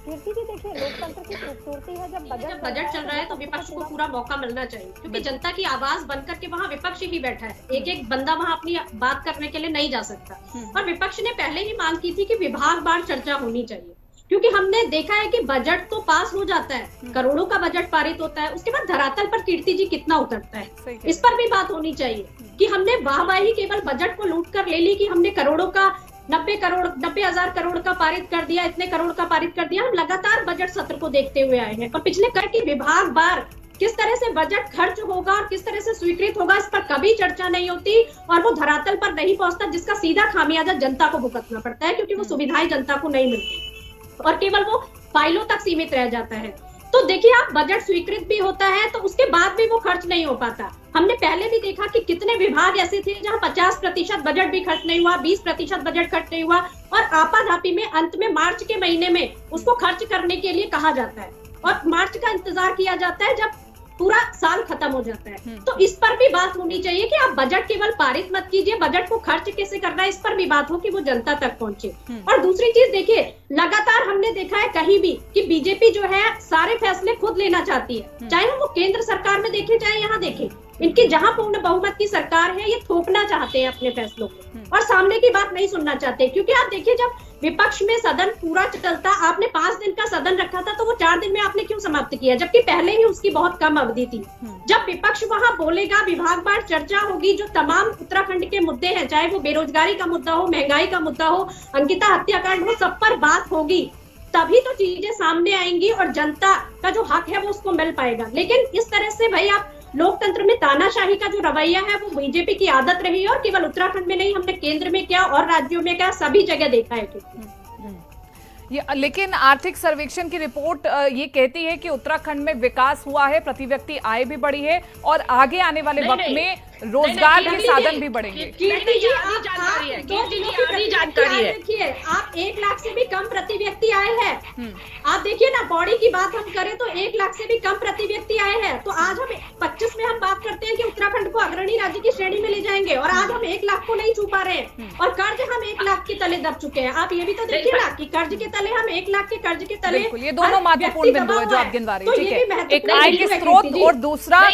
कीर्ति जी देखिए, लोकतंत्र की खूबसूरती है जब जब बजट चल रहा है तो विपक्ष को पूरा मौका मिलना चाहिए, क्योंकि जनता की आवाज बनकर के वहाँ विपक्ष ही बैठा है। एक एक बंदा वहाँ अपनी बात करने के लिए नहीं जा सकता। और विपक्ष ने पहले ही मांग की थी कि विभागवार चर्चा होनी चाहिए, क्योंकि हमने देखा है कि बजट तो पास हो जाता है, करोड़ों का बजट पारित होता है, उसके बाद धरातल पर कीर्ति जी कितना उतरता है, इस पर भी बात होनी चाहिए कि हमने वाहवाही केवल बजट को लूट कर ले ली कि हमने करोड़ों का 90,000 करोड़ का पारित कर दिया, इतने करोड़ का पारित कर दिया। हम लगातार बजट सत्र को देखते हुए आए हैं और पिछले कर की विभागवार किस तरह से बजट खर्च होगा और किस तरह से स्वीकृत होगा, इस पर कभी चर्चा नहीं होती और वो धरातल पर नहीं पहुंचता, जिसका सीधा खामियाजा जनता को भुगतना पड़ता है, क्योंकि वो सुविधाएं जनता को नहीं मिलती और केवल वो फाइलों तक सीमित रह जाता है। तो देखिए, आप बजट स्वीकृत भी होता है तो उसके बाद भी वो खर्च नहीं हो पाता। हमने पहले भी देखा कि कितने विभाग ऐसे थे जहां 50% बजट भी खर्च नहीं हुआ, 20% बजट खर्च नहीं हुआ और आपाधापी में अंत में मार्च के महीने में उसको खर्च करने के लिए कहा जाता है और मार्च का इंतजार किया जाता है जब पूरा साल खत्म हो जाता है। तो इस पर भी बात होनी चाहिए कि आप बजट केवल पारित मत कीजिए, बजट को खर्च कैसे करना है इस पर भी बात हो कि वो जनता तक पहुंचे। और दूसरी चीज देखिए, लगातार हमने देखा है कहीं भी कि बीजेपी जो है सारे फैसले खुद लेना चाहती है, चाहे हम वो केंद्र सरकार में देखें चाहे यहाँ देखें। इनकी जहां पूर्ण बहुमत की सरकार है, ये थोपना चाहते हैं अपने फैसलों को और सामने की बात नहीं सुनना चाहते, क्योंकि आप देखिए जब विपक्ष में सदन पूरा चलता, आपने 5 दिन का सदन रखा था तो वो 4 दिन में आपने क्यों समाप्त किया, जबकि पहले ही उसकी बहुत कम अवधि थी। जब विपक्ष वहां बोलेगा, विभागवार चर्चा होगी, जो तमाम उत्तराखंड के मुद्दे हैं, चाहे वो बेरोजगारी का मुद्दा हो, महंगाई का मुद्दा हो, अंकिता हत्याकांड हो, सब पर बात होगी, तभी तो चीजें सामने आएंगी और जनता का जो हक है वो उसको मिल पाएगा। लेकिन इस तरह से भाई आप लोकतंत्र में तानाशाही का जो रवैया है वो बीजेपी की आदत रही है और केवल उत्तराखंड में नहीं, हमने केंद्र में क्या और राज्यों में क्या सभी जगह देखा है। लेकिन आर्थिक सर्वेक्षण की रिपोर्ट ये कहती है कि उत्तराखंड में विकास हुआ है, प्रति व्यक्ति आय भी बढ़ी है और आगे आने वाले वक्त में रोजगार के साधन भी बढ़ेंगे। कीर्ति जी, जानकारी है, देखिए आप 1 लाख से भी कम प्रति व्यक्ति आए हैं। आप देखिए ना, बॉडी की बात हम करें तो 1 लाख से भी कम प्रति व्यक्ति आए हैं। तो आज हम 25 में हम बात करते हैं कि उत्तराखंड को अग्रणी राज्य की श्रेणी में ले जाएंगे और आज हम 1 लाख को नहीं छू पा रहे हैं और कर्ज हम 1 लाख के तले दब चुके हैं। आप ये भी तो देखिए ना कि कर्ज के तले हम 1 लाख के कर्ज के तले, ये दोनों महत्वपूर्ण बिंदु है जो आप गिनवा रही हैं। ठीक है, एक आय के स्रोत और दूसरा